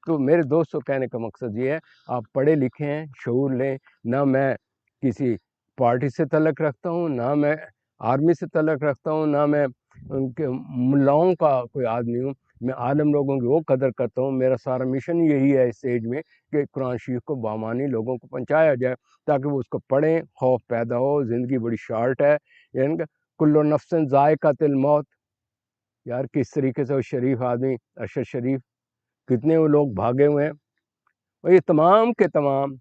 تو میرے دوستوں کہنے کا مقصد یہ ہے آپ پڑھے لکھے ہیں, شعور لیں. نہ میں کسی پارٹی سے تعلق رکھتا ہوں, نہ میں آرمی سے تعلق رکھتا ہوں, نہ میں ان کے ملاؤں کا کوئی آدمی ہوں. میں عالم لوگوں کی وہ قدر کرتا ہوں. میرا سارا مشن یہی ہے اس ایج میں کہ قرآن شریف کو بامانی لوگوں کو پہنچایا جائے تاکہ وہ اس کو پڑھیں, خوف پیدا ہو. زندگی بڑی شارٹ ہے, یعنی کہ کل نفس ذائقۃ الموت. یار کس طریقے سے وہ شریف آدمی ارشد شریف, کتنے وہ لوگ بھاگے ہوئے ہیں. اور یہ تمام کے تمام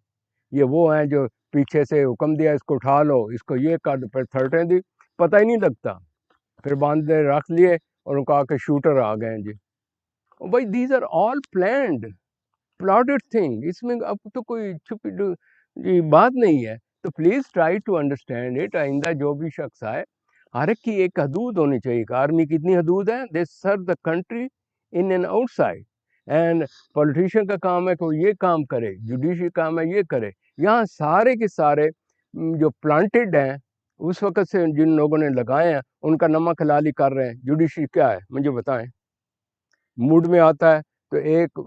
یہ وہ ہیں جو پیچھے سے حکم دیا اس کو اٹھا لو, اس کو یہ کر دو, پھر تھرٹیں دی, پتہ ہی نہیں لگتا, پھر باندھے رکھ لیے اور ان کو آ کے شوٹر آ گئے ہیں جی. بھائی these are all planned plotted thing, اس میں اب تو کوئی چھپی بات نہیں ہے. تو please try to understand it. آئندہ جو بھی شخص آئے, ہر ایک کی ایک حدود ہونی چاہیے. آرمی کی اتنی حدود ہے, they serve the country in and outside. And politician کا کام ہے کہ وہ یہ کام کرے, جوڈیشری کام ہے یہ کرے. یہاں سارے کے سارے جو پلانٹڈ ہیں اس وقت سے جن لوگوں نے لگائے ہیں ان کا نمک حلالی کر رہے ہیں. جوڈیشری کیا ہے مجھے بتائیں. موڈ میں آتا ہے تو ایک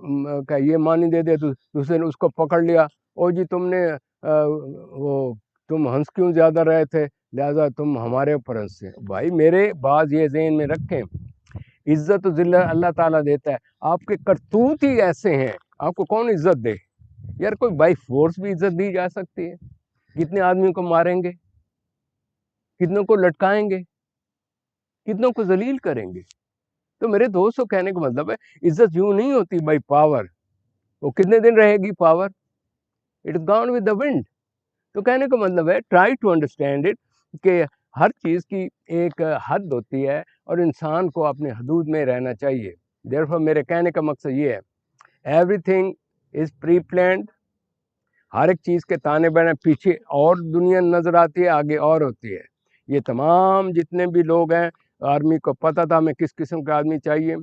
کا یہ معنی دے دے, دوسرے نے اس کو پکڑ لیا, او جی تم نے وہ تم ہنس کیوں زیادہ رہے تھے لہذا تم ہمارے اوپر ہنس سے. بھائی میرے بعض یہ ذہن میں رکھیں, عزت و ذلت اللہ تعالیٰ دیتا ہے, آپ کے کرتوت ہی ایسے ہیں, آپ کو کون عزت دے. یار کوئی بائی فورس بھی عزت دی جا سکتی ہے. کتنے آدمیوں کو ماریں گے, کتنوں کو لٹکائیں گے, کتنوں کو ذلیل کریں گے. تو میرے دوستوں کہنے کا مطلب ہے عزت یوں نہیں ہوتی بائی پاور. وہ کتنے دن رہے گی power, it is gone with the wind. تو کہنے کا مطلب ہے ٹرائی ٹو انڈرسٹینڈ اٹ کہ ہر چیز کی ایک حد ہوتی ہے اور انسان کو اپنے حدود میں رہنا چاہیے. دیئرفور میرے کہنے کا مقصد یہ ہے everything is pre planned. ہر ایک چیز کے تانے بانے پیچھے اور دنیا نظر آتی ہے, آگے اور ہوتی ہے. یہ تمام جتنے بھی لوگ ہیں, آرمی کو پتہ تھا ہمیں کس قسم کا آدمی چاہیے.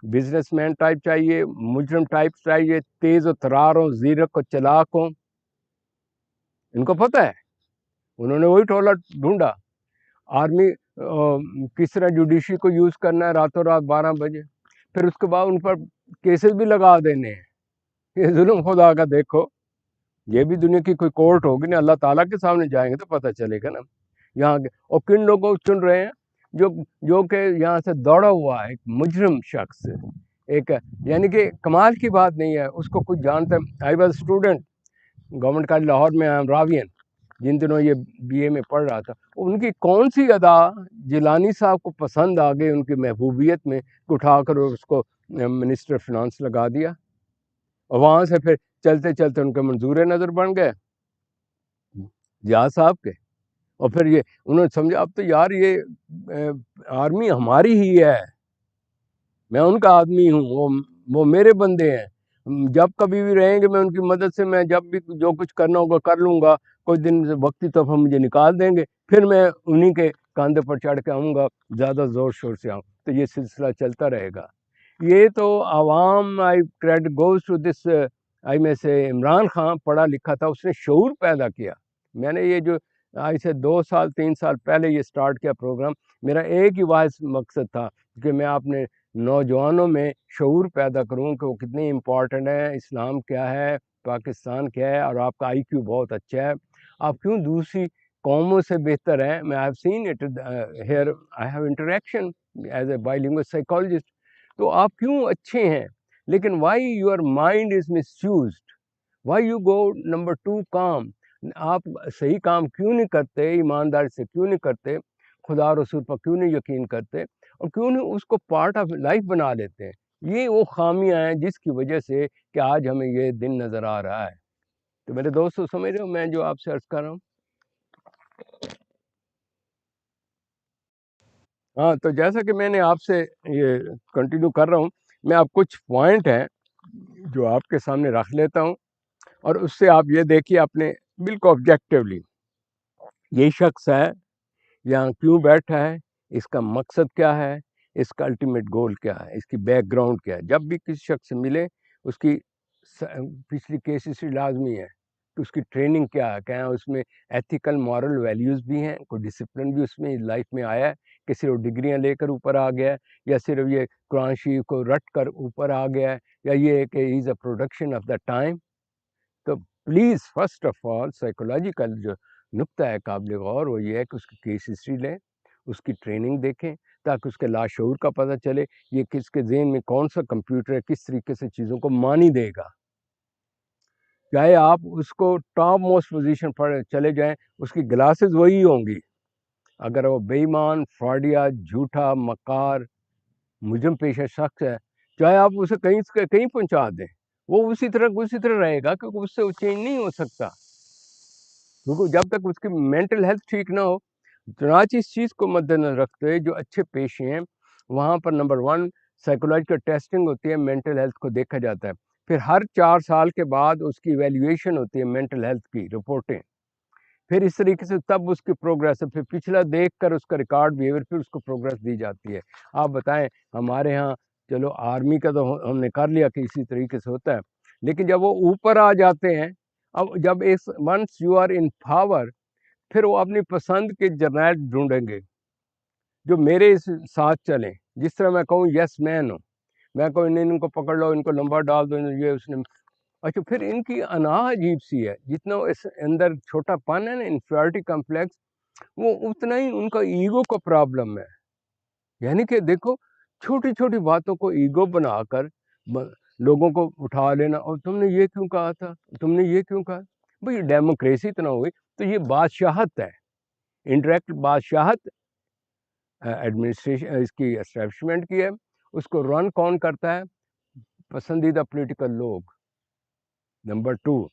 بزنس مین ٹائپ چاہیے, مجرم ٹائپ چاہیے, تیز و ترار ہوں, زیرک و چلاک ہوں. ان کو پتہ ہے, انہوں نے وہی ٹولہ ڈھونڈا. آرمی کس طرح جوڈیشری کو یوز کرنا ہے راتوں رات 12 بجے, پھر اس کے بعد ان پر کیسز بھی لگا دینے ہیں. یہ ظلم خدا کا دیکھو. یہ بھی دنیا کی کوئی کورٹ ہوگی نا, اللہ تعالیٰ کے سامنے جائیں گے تو پتہ چلے گا نا یہاں کے. اور کن لوگوں کو چن رہے ہیں جو کہ یہاں سے دوڑا ہوا ہے, ایک مجرم شخص, ایک یعنی کہ کمال کی بات نہیں ہے, اس کو کچھ جانتا ہے. I was student government college Lahore میں, راوین, جن دنوں یہ بی اے میں پڑھ رہا تھا. ان کی کون سی ادا جیلانی صاحب کو پسند آ گئی ان کی محبوبیت میں, اٹھا کر اس کو منسٹر فنانس لگا دیا, اور وہاں سے پھر چلتے چلتے ان کے منظور نظر بن گئے جہاز صاحب کے. اور پھر یہ انہوں نے سمجھا اب تو یار یہ آرمی ہماری ہی ہے, میں ان کا آدمی ہوں, وہ میرے بندے ہیں, جب کبھی بھی رہیں گے میں ان کی مدد سے, میں جب بھی جو کچھ کرنا ہوگا کر لوں گا. کوئی دن وقتی طور پر مجھے نکال دیں گے, پھر میں انہی کے کاندھے پر چڑھ کے آؤں گا, زیادہ زور شور سے آؤں. تو یہ سلسلہ چلتا رہے گا. یہ تو عوام, آئی کریڈٹ گوز ٹو دس, آئی میں سے عمران خان پڑھا لکھا تھا, اس نے شعور پیدا کیا. میں نے یہ جو آج سے 2 سال 3 سال پہلے یہ سٹارٹ کیا پروگرام, میرا ایک ہی واحد مقصد تھا کہ میں اپنے نوجوانوں میں شعور پیدا کروں کہ وہ کتنی امپورٹنٹ ہے, اسلام کیا ہے, پاکستان کیا ہے, اور آپ کا آئی کیو بہت اچھا ہے, آپ کیوں دوسری قوموں سے بہتر ہیں. میں I have seen it here, I have interaction as a bi linguist psychologist. تو آپ کیوں اچھے ہیں, لیکن why your mind is misused, why you go number 2 کام. آپ صحیح کام کیوں نہیں کرتے, ایمانداری سے کیوں نہیں کرتے, خدا رسول پر کیوں نہیں یقین کرتے, اور کیوں نہیں اس کو پارٹ آف لائف بنا لیتے ہیں. یہ وہ خامیاں ہیں جس کی وجہ سے کہ آج ہمیں یہ دن نظر آ رہا ہے. تو میرے دوستو سمجھ رہے ہو میں جو آپ سے عرض کر رہا ہوں. ہاں, تو جیسا کہ میں نے آپ سے یہ کنٹینیو کر رہا ہوں, میں آپ کچھ پوائنٹ ہیں جو آپ کے سامنے رکھ لیتا ہوں, اور اس سے آپ یہ دیکھیے اپنے بالکل آبجیکٹیولی یہ شخص ہے یہاں کیوں بیٹھا ہے, اس کا مقصد کیا ہے, اس کا الٹیمیٹ گول کیا ہے, اس کی بیک گراؤنڈ کیا ہے. جب بھی کسی شخص سے ملے اس کی پچھلی کیس ہسٹری لازمی ہے کہ اس کی ٹریننگ کیا ہے, کیا اس میں ایتھیکل مورل ویلیوز بھی ہیں, کوئی ڈسپلن بھی اس میں لائف میں آیا ہے, کہ صرف ڈگریاں لے کر اوپر آ گیا ہے، یا صرف یہ قرآن شریف کو رٹ کر اوپر آ گیا ہے، یا یہ کہ is a production of the time. تو please first of all psychological جو نقطہ ہے قابل غور وہ یہ ہے کہ اس کی کیس ہسٹری لیں، اس کی ٹریننگ دیکھیں تاکہ اس کے لاشعور کا پتہ چلے یہ کس کے ذہن میں کون سا کمپیوٹر ہے، کس طریقے سے چیزوں کو مانی دے گا. چاہے آپ اس کو ٹاپ موسٹ پوزیشن پر چلے جائیں، اس کی گلاسز وہی ہوں گی. اگر وہ بے ایمان، فراڈیا، جھوٹا، مکار، مجرم پیشہ شخص ہے، چاہے آپ اسے کہیں پہنچا دیں، وہ اسی طرح رہے گا، کیونکہ اس سے وہ چینج نہیں ہو سکتا، کیونکہ جب تک اس کی مینٹل ہیلتھ ٹھیک نہ ہو. چنانچہ اس چیز کو مد نظر رکھتے ہوئے جو اچھے پیشے ہیں وہاں پر نمبر 1 سائیکولوجیکل ٹیسٹنگ ہوتی ہے، مینٹل ہیلتھ کو دیکھا جاتا ہے. پھر ہر 4 سال کے بعد اس کی ایویلیویشن ہوتی ہے مینٹل ہیلتھ کی رپورٹیں. پھر اس طریقے سے تب اس کی پروگریس، پھر پچھلا دیکھ کر اس کا ریکارڈ بیہیویئر، پھر اس کو پروگریس دی جاتی ہے. آپ بتائیں ہمارے ہاں چلو آرمی کا تو ہم نے کر لیا کہ اسی طریقے سے ہوتا ہے، لیکن جب وہ اوپر آ جاتے ہیں، اب جب once you are in power, پھر وہ اپنی پسند کے جرنیل ڈھونڈیں گے جو میرے ساتھ چلیں. جس طرح میں کہوں یس مین ہوں، میں کہوں ان کو پکڑ لو، ان کو لمبا ڈال دو، یہ اس نے. اچھا پھر ان کی انا عجیب سی ہے، جتنا اس اندر چھوٹا پن ہے نا، انفیریٹی کمپلیکس، وہ اتنا ہی ان کا ایگو کا پرابلم ہے. یعنی کہ دیکھو چھوٹی چھوٹی باتوں کو ایگو بنا کر لوگوں کو اٹھا لینا، اور تم نے یہ کیوں کہا تھا، تم نے یہ کیوں کہا. بھئی ڈیموکریسی اتنا ہوئی تو یہ بادشاہت ہے، انڈائریکٹ بادشاہت ایڈمنسٹریشن اس کی اسٹیبلشمنٹ کی ہے. اس کو رن کون کرتا ہے؟ پسندیدہ پولیٹیکل لوگ. نمبر 2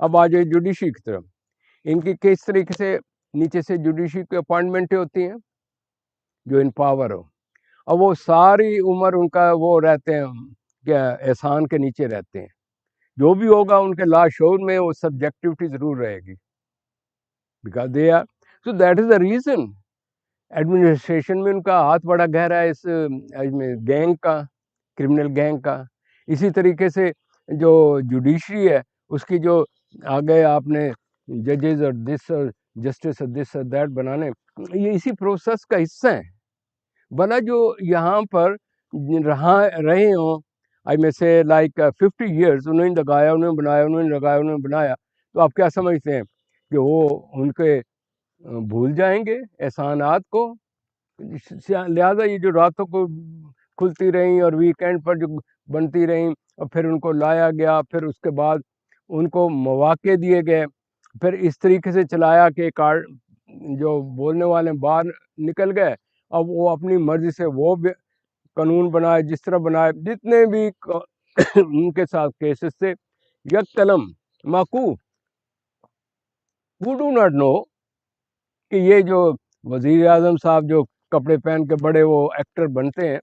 اب آ جائے جوڈیشری کی طرف. ان کی کس طریقے سے نیچے سے جوڈیشری کی اپوائنٹمنٹیں ہوتی ہیں جو ان پاور ہو، اور وہ ساری عمر ان کا وہ رہتے ہیں کیا احسان کے نیچے رہتے ہیں. جو بھی ہوگا ان کے لاشعور میں وہ سبجیکٹیوٹی ضرور رہے گی، because they are. So that is the reason administration میں ان کا ہاتھ بڑا گہرا ہے اس میں گینگ کا، کرمنل گینگ کا. اسی طریقے سے جو جوڈیشری ہے اس کی جو آگے آپ نے ججز اور دس اور جسٹس اور دس اور دیٹ بنانے، یہ اسی پروسیس کا حصہ ہیں. بنا جو یہاں پر رہے ہوں آئی میں سے لائک 50 ایئرس، انہوں نے لگایا، انہوں نے بنایا، انہوں نے لگایا، انہوں نے بنایا، تو آپ کیا سمجھتے ہیں کہ وہ ان کے بھول جائیں گے احسانات کو؟ لہٰذا یہ جو راتوں کو کھلتی رہیں اور ویکینڈ پر جو بنتی رہیں، اور پھر ان کو لایا گیا، پھر اس کے بعد ان کو مواقع دیے گئے، پھر اس طریقے سے چلایا کہ جو بولنے والے باہر نکل گئے، اب وہ اپنی مرضی سے وہ قانون بنائے جس طرح بنائے. جتنے بھی ان کے ساتھ کیسز تھے یک قلم معقوف. وو ڈو ناٹ نو کہ یہ جو وزیر اعظم صاحب جو کپڑے پہن کے بڑے وہ ایکٹر بنتے ہیں،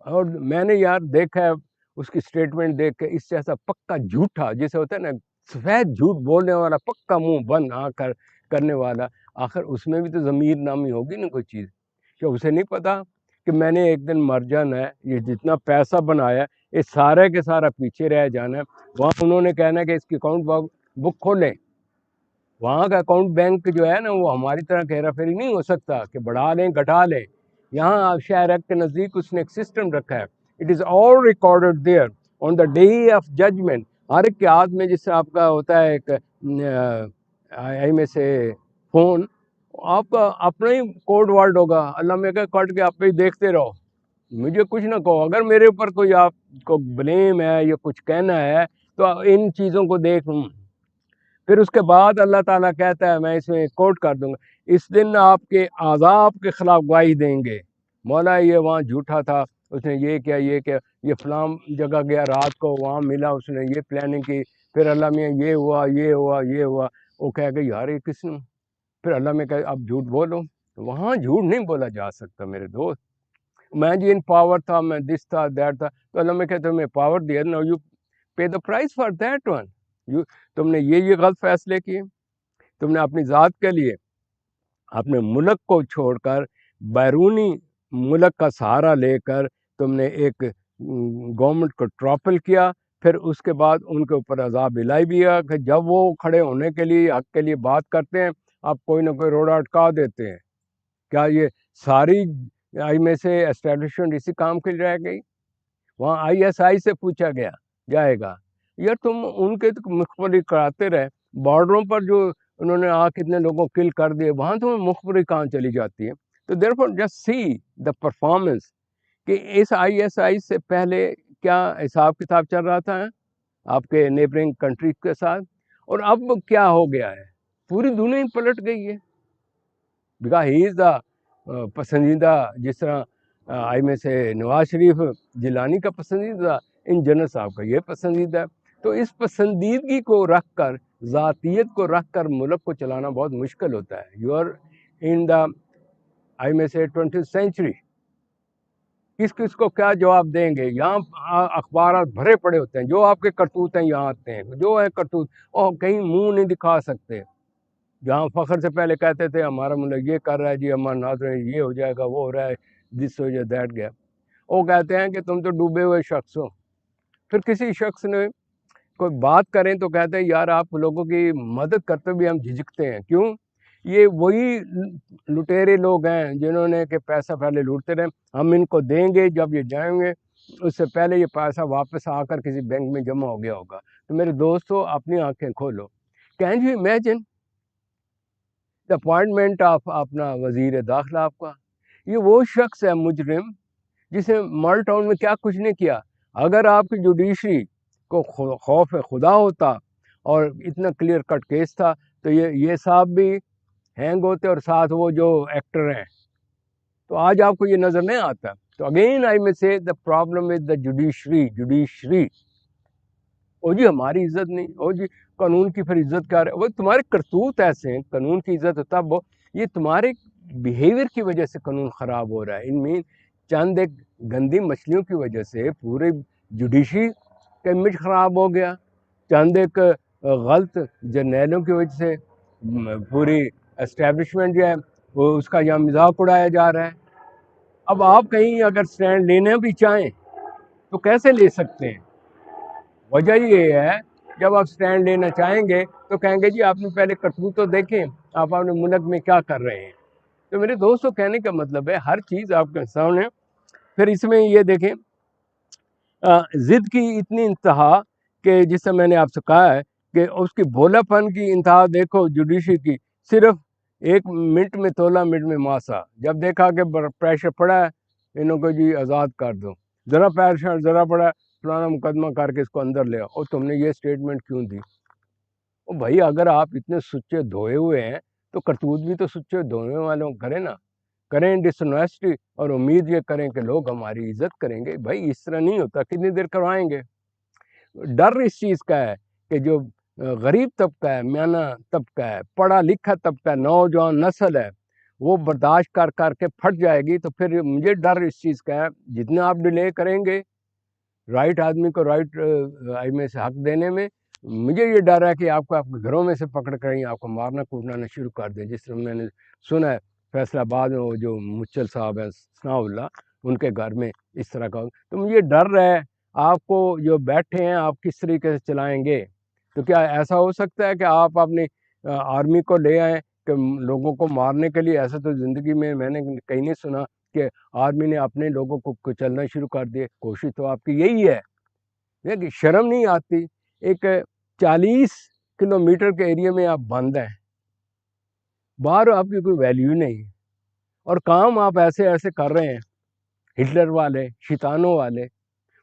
اور میں نے یار دیکھا ہے اس کی اسٹیٹمنٹ دیکھ کے، اس جیسا پکا جھوٹا جیسے ہوتا ہے نا، سفید جھوٹ بولنے والا، پکا منہ بند آ کر کرنے والا، آخر اس میں بھی تو ضمیر نامی ہوگی نا کوئی چیز. کیا اسے نہیں پتا کہ میں نے ایک دن مر جانا ہے، یہ جتنا پیسہ بنایا یہ سارے کے سارا پیچھے رہ جانا ہے. وہاں انہوں نے کہنا ہے کہ اس کی اکاؤنٹ بک کھولیں. وہاں کا اکاؤنٹ بینک جو ہے نا وہ ہماری طرح ہیرا پھیری نہیں ہو سکتا کہ بڑھا لیں گھٹا لیں. یہاں شہر ایکٹ کے نزدیک اس نے ایک سسٹم رکھا ہے. It is all recorded there on the day of judgment. ہر ایک کے ہاتھ میں جس سے آپ کا ہوتا ہے ایک میں سے فون، آپ کا اپنا ہی کوڈ ورڈ ہوگا، اللہ میں کہ کٹ کے آپ پہ ہی دیکھتے رہو، مجھے کچھ نہ کہو. اگر میرے اوپر کوئی آپ کو بلیم ہے یا کچھ کہنا ہے تو ان چیزوں کو دیکھ لوں. پھر اس کے بعد اللہ تعالیٰ کہتا ہے میں اس میں کوٹ کر دوں گا، اس دن آپ کے اعضاء آپ کے خلاف گواہی دیں گے، مولا یہ وہاں جھوٹا تھا، اس نے یہ کیا، یہ فلاں جگہ گیا رات کو، وہاں ملا، اس نے یہ پلاننگ کی، پھر اللہ میں یہ ہوا یہ ہوا یہ ہوا. وہ کہہ گئی یار یہ کس نے؟ پھر اللہ میں کہ اب جھوٹ بولو. وہاں جھوٹ نہیں بولا جا سکتا میرے دوست. میں جی ان پاور تھا، میں دس تھا دیٹ تھا، تو اللہ میں کہتے میں پاور دیا، now you pay the price for that one. تم نے یہ غلط فیصلے کیے، تم نے اپنی ذات کے لیے اپنے ملک کو چھوڑ کر بیرونی ملک کا سہارا لے کر تم نے ایک گورنمنٹ کو ٹراپل کیا. پھر اس کے بعد ان کے اوپر عذاب الہی بھی ہے کہ جب وہ کھڑے ہونے کے لیے حق کے لیے بات کرتے ہیں آپ کوئی نہ کوئی روڑا اٹکا دیتے ہیں. کیا یہ ساری آئی میں سے اسٹیبلشمنٹ اسی کام کے لیے رہ گئی. وہاں آئی ایس آئی سے پوچھا گیا جائے گا یار تم ان کے مخبری کراتے رہے, بارڈروں پر جو انہوں نے کتنے لوگوں کو کل کر دیے, وہاں تمہیں مخبری کہاں چلی جاتی ہے. تو therefore just see the performance کہ اس آئی ایس آئی سے پہلے کیا حساب کتاب چل رہا تھا آپ کے نیبرنگ کنٹری کے ساتھ, اور اب کیا ہو گیا ہے, پوری دنیا ہی پلٹ گئی ہے. بیکاز ہی از دا پسندیدہ, جس طرح آئی میں سے نواز شریف جیلانی کا پسندیدہ, ان جنرل صاحب کا یہ پسندیدہ ہے. تو اس پسندیدگی کو رکھ کر, ذاتیت کو رکھ کر ملک کو چلانا بہت مشکل ہوتا ہے. یو آر ان دا آئی میں سے 20th سینچری. کس کس کو کیا جواب دیں گے؟ یہاں اخبارات بھرے پڑے ہوتے ہیں, جو آپ کے کرتوت ہیں یہاں آتے ہیں, جو ہے کرتوت, اور کہیں منہ نہیں دکھا سکتے. جہاں فخر سے پہلے کہتے تھے ہمارا ملک یہ کر رہا ہے جی, ہمارا ناظرین یہ ہو جائے گا, وہ ہو رہا ہے, دس ہو جائے دیٹ گیا. وہ کہتے ہیں کہ تم تو ڈوبے ہوئے شخص ہو. پھر کسی شخص نے کوئی بات کریں تو کہتے ہیں یار آپ لوگوں کی مدد کرتے بھی ہم جھجکتے ہیں. کیوں؟ یہ وہی لٹیرے لوگ ہیں جنہوں نے کہ پیسہ پہلے لوٹتے رہے, ہم ان کو دیں گے, جب یہ جائیں گے اس سے پہلے یہ پیسہ واپس آ کر کسی بینک میں جمع ہو گیا ہوگا. تو میرے دوستو اپنی آنکھیں کھولو. Can you imagine the appointment of اپنا وزیر داخلہ آپ کا, یہ وہ شخص ہے مجرم جس نے مال ٹاؤن میں کیا کچھ نہیں کیا. اگر آپ کی جوڈیشری کو خوف خدا ہوتا اور اتنا کلیئر کٹ کیس تھا تو یہ صاحب بھی ہینگ ہوتے, اور ساتھ وہ جو ایکٹر ہیں, تو آج آپ کو یہ نظر نہیں آتا. تو اگین آئی میں سے the problem with the judiciary. او جی ہماری عزت نہیں, او جی قانون کی پھر عزت کیا رہے, وہ تمہارے کرتوت ایسے ہیں. قانون کی عزت تب ہو, یہ تمہارے بیہیویئر کی وجہ سے قانون خراب ہو رہا ہے. ان مین چند ایک گندی مچھلیوں کی وجہ سے پورے جوڈیشری کا امیج خراب ہو گیا, چند ایک غلط جرنیلوں کی وجہ سے پوری اسٹیبلشمنٹ جو ہے وہ اس کا یہاں مذاق اڑایا جا رہا ہے. اب آپ کہیں اگر سٹینڈ لینے بھی چاہیں تو کیسے لے سکتے ہیں؟ وجہ یہ ہے جب آپ سٹینڈ لینا چاہیں گے تو کہیں گے جی آپ نے پہلے کرتوت تو دیکھیں, آپ اپنے ملک میں کیا کر رہے ہیں. تو میرے دوستوں کہنے کا مطلب ہے ہر چیز آپ کے سامنے. پھر اس میں یہ دیکھیں ضد کی اتنی انتہا کہ جس سے میں نے آپ سے کہا ہے کہ اس کی بھولا پن کی انتہا دیکھو جوڈیشری کی, صرف 1 منٹ میں 16 منٹ میں ماسا, جب دیکھا کہ پریشر پڑا ہے انہوں کو جی آزاد کر دو, ذرا پریشر ذرا پڑا فلانا مقدمہ کر کے اس کو اندر لے آؤ, اور تم نے یہ اسٹیٹمنٹ کیوں دی؟ او بھائی اگر آپ اتنے سچے دھوئے ہوئے ہیں تو کرتوت بھی تو سچے دھونے والوں کریں نا, کریں ڈسنیسٹی, اور امید یہ کریں کہ لوگ ہماری عزت کریں گے. بھائی اس طرح نہیں ہوتا, کتنی دیر کروائیں گے؟ ڈر اس چیز کا ہے کہ جو غریب طبقہ ہے, میانہ طبقہ ہے, پڑھا لکھا طبقہ ہے, نوجوان نسل ہے, وہ برداشت کر کر کے پھٹ جائے گی. تو پھر مجھے ڈر اس چیز کا ہے جتنا آپ ڈیلے کریں گے رائٹ آدمی کو رائٹ آئی میں سے حق دینے میں, مجھے یہ ڈر ہے کہ آپ کو آپ کے گھروں میں سے پکڑ کر ہی آپ کو مارنا کوٹنا نہ شروع کر دیں. جس طرح میں نے سنا ہے فیصلہ آباد میں وہ جو مچل صاحب ہیں ثناء اللہ, ان کے گھر میں اس طرح کا. تو مجھے ڈر ہے آپ کو جو بیٹھے ہیں آپ کس طریقے سے چلائیں گے. تو کیا ایسا ہو سکتا ہے کہ آپ اپنی آرمی کو لے آئیں کہ لوگوں کو مارنے کے لیے؟ ایسا تو زندگی میں نے کہیں نہیں سنا کہ آرمی نے اپنے لوگوں کو کچلنا شروع کر دیے. کوشش تو آپ کی یہی ہے کہ شرم نہیں آتی. ایک 40 کلومیٹر کے ایریا میں آپ بند ہیں, باہر آپ کی کوئی ویلیو نہیں, اور کام آپ ایسے کر رہے ہیں ہٹلر والے, شیطانوں والے.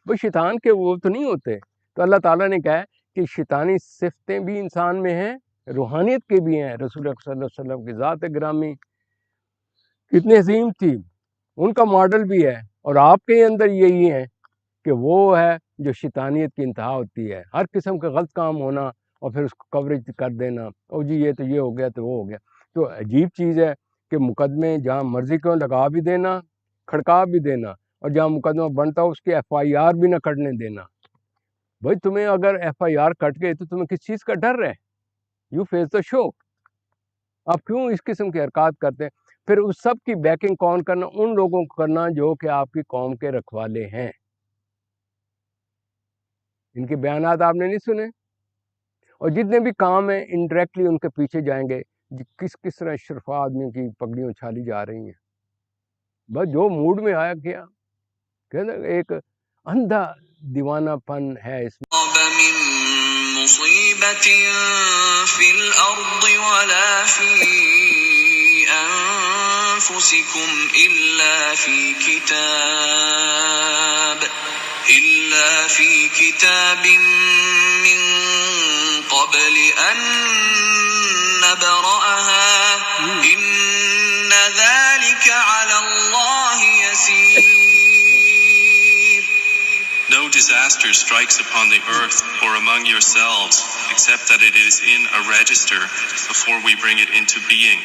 وہ شیطان کے وہ تو نہیں ہوتے. تو اللہ تعالیٰ نے کہا کہ شیطانی صفتیں بھی انسان میں ہیں, روحانیت کے بھی ہیں. رسول اللہ صلی اللہ علیہ وسلم کی ذات گرامی کتنی عظیم تھی, ان کا ماڈل بھی ہے, اور آپ کے اندر یہی ہے کہ وہ ہے جو شیطانیت کی انتہا ہوتی ہے, ہر قسم کا غلط کام ہونا اور پھر اس کو کوریج کر دینا, او جی یہ تو یہ ہو گیا تو وہ ہو گیا. تو عجیب چیز ہے کہ مقدمے جہاں مرضی کو لگا بھی دینا, کھڑکا بھی دینا, اور جہاں مقدمہ بنتا اس کی ایف آئی آر بھی نہ کٹنے دینا. بھائی تمہیں اگر ایف آئی آر کٹ گئے تو تمہیں کس چیز کا ڈر ہے؟ یو فیس دا شو. آپ کیوں اس قسم کی حرکات کرتے ہیں؟ پھر اس سب کی بیکنگ کون کرنا؟ ان لوگوں کو کرنا جو کہ آپ کی قوم کے رکھوالے ہیں. ان کے بیانات آپ نے نہیں سنے, اور جتنے بھی کام ہیں انڈائریکٹلی ان کے پیچھے جائیں گے. کس طرح اشرف آدمی کی پگڑیاں اچھالی جا رہی ہیں. بس جو موڈ میں آیا کیا. کہنا ایک اندھا دیوانہ پن ہے اس میں. من مصیبت فی الارض ولا فی انفسکم الا فی کتاب من قبل ان نبرأها ان ذلك على اللہ یسیر. No disaster strikes upon the earth or among yourselves, except that it is in a register before we bring it into being.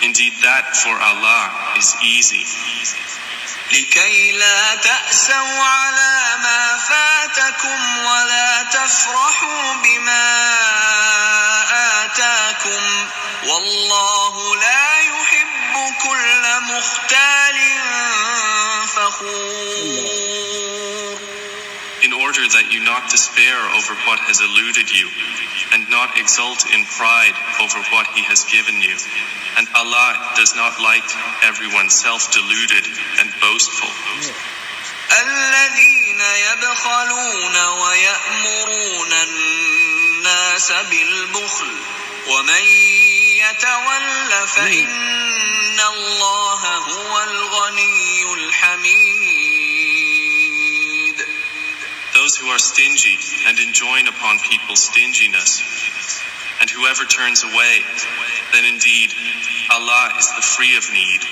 Indeed, that for Allah is easy. لكي لا تأسوا على ما فاتكم ولا تفرحوا بما آتاكم والله لا يحب كل مختال فخور. In order that you not despair over what has eluded you, and not exult in pride over what He has given you. And Allah does not like everyone self-deluded and boastful. الذين يبخلون ويأمرون الناس بالبخل ومن يتول فإن الله هو الغني الحميد. Those who are stingy and enjoin upon people's stinginess, and whoever turns away, then indeed Allah is the free of need,